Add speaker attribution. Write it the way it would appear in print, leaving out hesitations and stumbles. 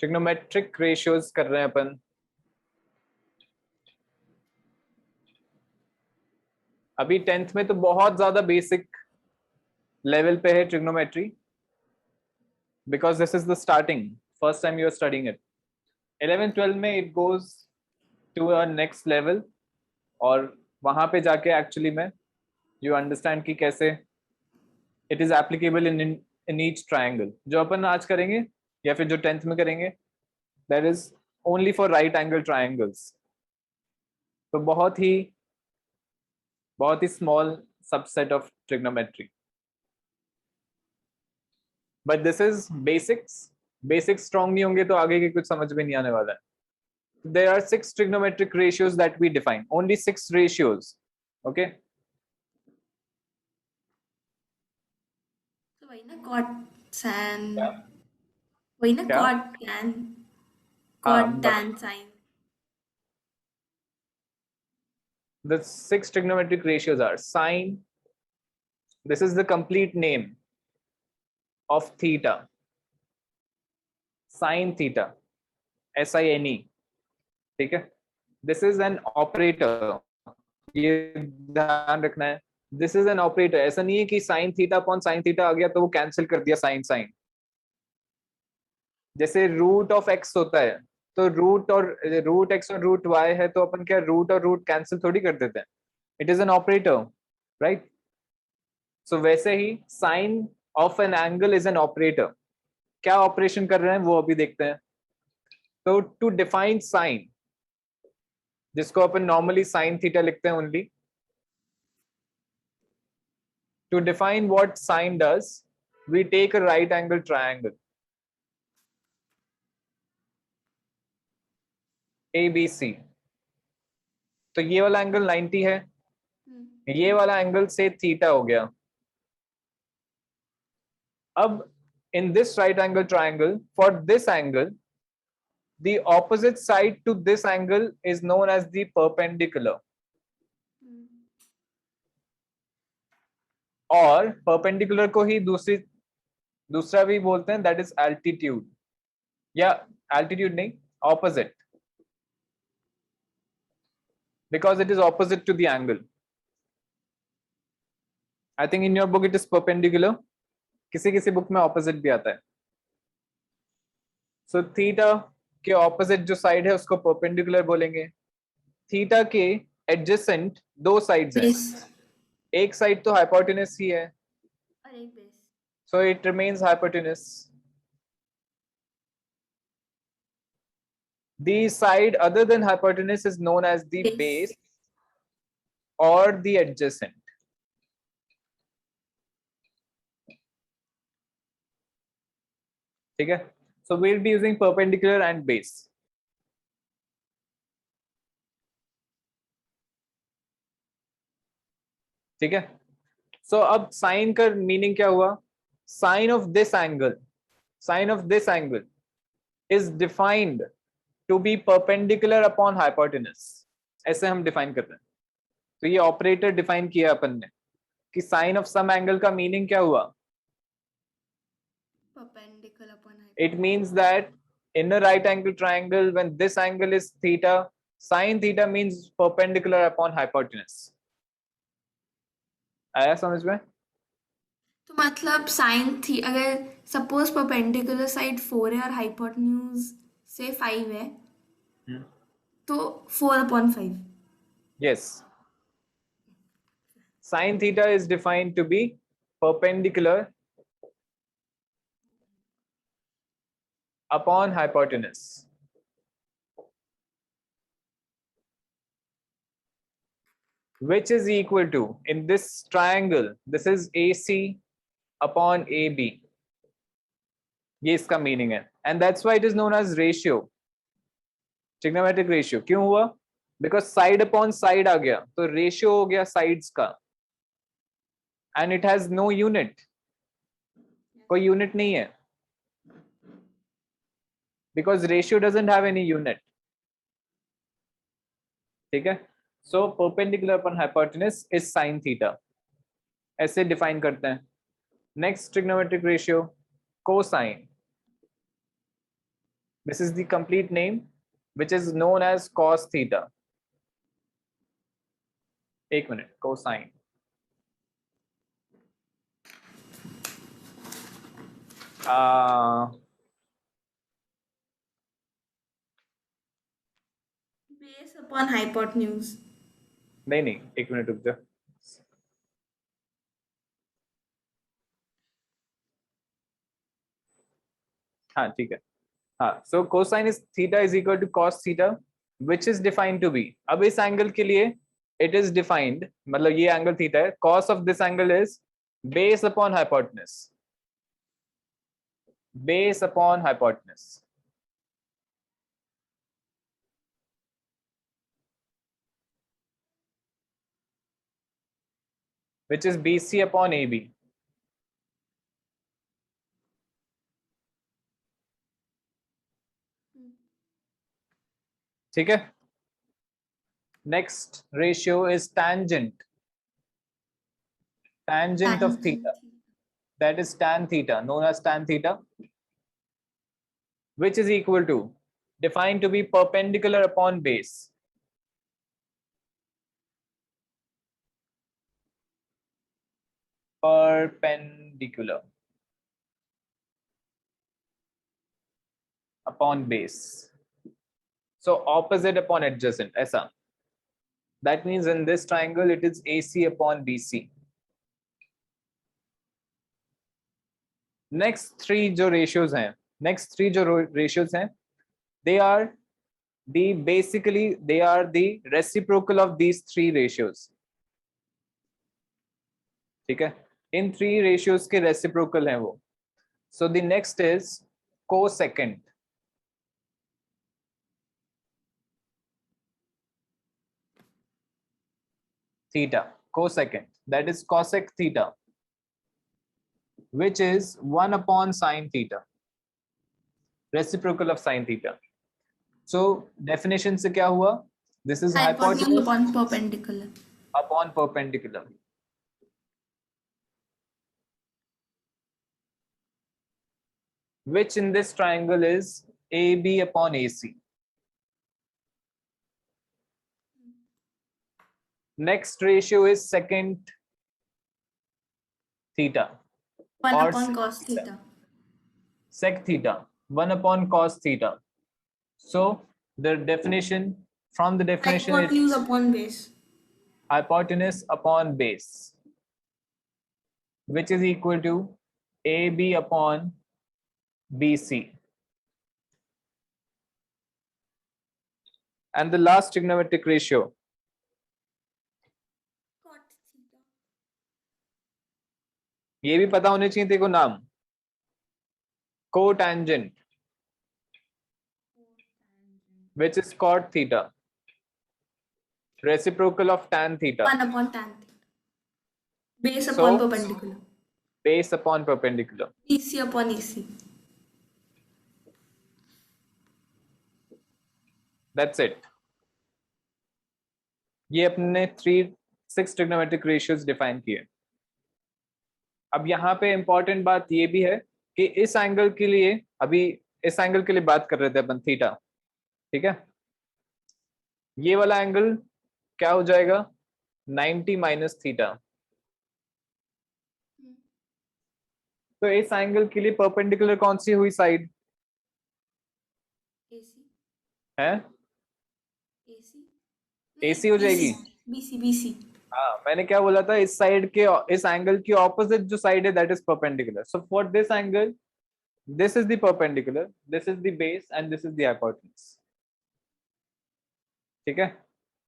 Speaker 1: Trigonometric ratios कर रहे हैं अपन। अभी 10th में तो बहुत ज्यादा बेसिक लेवल पे है trigonometry, because this is the starting, first time you are studying it. 11th 12th में it goes to a next level, और वहां पे जाके एक्चुअली में यू अंडरस्टैंड कि कैसे it is applicable in each triangle. जो अपन आज करेंगे या फिर जो 10th में करेंगे, that is only for right angle triangles. तो बहुत ही small subset of trigonometry, but this is basics. Basics strong नहीं होंगे तो आगे के कुछ समझ में नहीं आने वाला है। There are 6 trigonometric ratios that we define, only 6 ratios, okay?
Speaker 2: तो वही ना cot tan,
Speaker 1: क्या
Speaker 2: वही ना
Speaker 1: क्या
Speaker 2: cot tan,
Speaker 1: हाँ,
Speaker 2: cot tan sin.
Speaker 1: the 6 trigonometric ratios are sine. This is the complete name of theta. Sine theta, SINE, ठीक है? This is an operator, ये ध्यान रखना है। This is an operator, ऐसा नहीं है कि sin theta upon sin theta आ गया तो वो कैंसिल कर दिया sin। जैसे रूट ऑफ एक्स होता है, तो रूट एक्स और रूट वाई है, तो अपन क्या रूट और रूट कैंसिल थोड़ी कर देते हैं, it is an operator, right? So वैसे ही sine of an angle is an operator. क्या ऑपरेशन कर रहे हैं वो अभी देखते हैं। तो टू डिफाइन साइन, जिसको अपन नॉर्मली साइन थीटा लिखते हैं only, to define what sine does, we take a right angle triangle ABC। तो ये वाला एंगल 90 है, ये वाला एंगल से थीटा हो गया। अब in this right angle triangle, for this angle, the opposite side to this angle is known as the perpendicular, और perpendicular को ही दूसरा भी बोलते हैं, that is altitude, या altitude नहीं, opposite, because it is opposite to the angle. I think in your book it is perpendicular, किसी book में opposite भी आता है। So theta के opposite जो side है उसको perpendicular बोलेंगे। थीटा के एडजेसेंट 2 साइड्स हैं, एक साइड तो हाइपोटेनस ही है,
Speaker 2: और एक base,
Speaker 1: so it remains hypotenuse. The side other than hypotenuse is known as the base or the adjacent. ठीक है? So we'll be using perpendicular and base. ठीक है? So अब साइन का मीनिंग क्या हुआ? Sine of this angle, sine of this angle is defined to be perpendicular upon hypotenuse, ऐसे हम डिफाइन कर रहे हैं। तो ये ऑपरेटर डिफाइन किया अपन ने कि साइन ऑफ सम एंगल का मीनिंग क्या हुआ?
Speaker 2: perpendicular upon
Speaker 1: It means that in a right angle triangle, when this angle is theta, sin theta means perpendicular upon hypotenuse. आया समझ में?
Speaker 2: तो मतलब साइन थी, अगर सपोज परपेंडिकुलर साइड 4 है और हाइपोटेन्यूज से 5 है, तो 4/5।
Speaker 1: Yes. Sin theta is defined to be perpendicular upon hypotenuse, which is equal to, in this triangle, this is AC upon AB. ये इसका मीनिंग है, and that's why it is known as ratio, trigonometric ratio. क्यों हुआ? Because side upon side आ गया तो ratio हो गया साइड्स का, and it has no unit, कोई यूनिट नहीं है, because ratio doesn't have any unit. ठीक है? So perpendicular upon hypotenuse is sine theta, ऐसे डिफाइन करते हैं। Next trigonometric ratio cosine. This is the complete name, which is known as cos theta. एक minute, cosine.
Speaker 2: Base upon hypotenuse.
Speaker 1: नहीं, एक minute रुक जा. हाँ ठीक है. हाँ, so cosine is theta is equal to cos theta, which is defined to be. अब इस एंगल के लिए it is defined, मतलब ये एंगल थीटा है. Cos of this angle is base upon hypotenuse. Base upon hypotenuse. Which is BC upon AB. ठीक है. Next ratio is tangent. Tangent of theta. That is tan theta, known as tan theta, which is equal to, defined to be perpendicular upon base. Perpendicular upon base. So opposite upon adjacent, ऐसा. That means in this triangle it is AC upon BC. Next three जो ratios हैं, they are the reciprocal of these three ratios. ठीक है. इन three ratios के reciprocal हैं वो. So the next is cosecant. Theta, cosecant, that is cosec theta, which is 1 upon sine theta, reciprocal of sine theta. So definition से क्या हुआ? This is hypotenuse
Speaker 2: upon perpendicular.
Speaker 1: Upon perpendicular. Which in this triangle is AB upon AC. Next ratio is secant theta.
Speaker 2: 1
Speaker 1: or
Speaker 2: upon cos theta.
Speaker 1: Sec theta, 1 upon cos theta. So the definition, from the definition,
Speaker 2: hypotenuse upon base.
Speaker 1: Hypotenuse upon base, which is equal to AB upon BC. And the last trigonometric ratio,
Speaker 2: Cot theta.
Speaker 1: ये भी पता होने चाहिए तेरे को नाम. Cotangent, which is cot theta, reciprocal of tan theta.
Speaker 2: 1 upon tan theta. Base upon perpendicular.
Speaker 1: Base upon perpendicular.
Speaker 2: BC upon AC.
Speaker 1: That's it. ये अपने 6 trigonometric ratios define किए. अब यहाँ पे important बात ये भी है कि इस एंगल के लिए, अभी इस एंगल के लिए बात कर रहे थे अपन, थीटा. ठीक है. ये वाला एंगल क्या हो जाएगा? 90 माइनस थीटा. तो इस एंगल के लिए परपेंडिकुलर कौन सी हुई साइड है? AC हो जाएगी.
Speaker 2: BC.
Speaker 1: हाँ, मैंने क्या बोला था? इस साइड के, इस एंगल की ऑपोजिट जो साइड है, that is perpendicular. So for this angle, this is the perpendicular, this is the base, and this is the hypotenuse. ठीक है.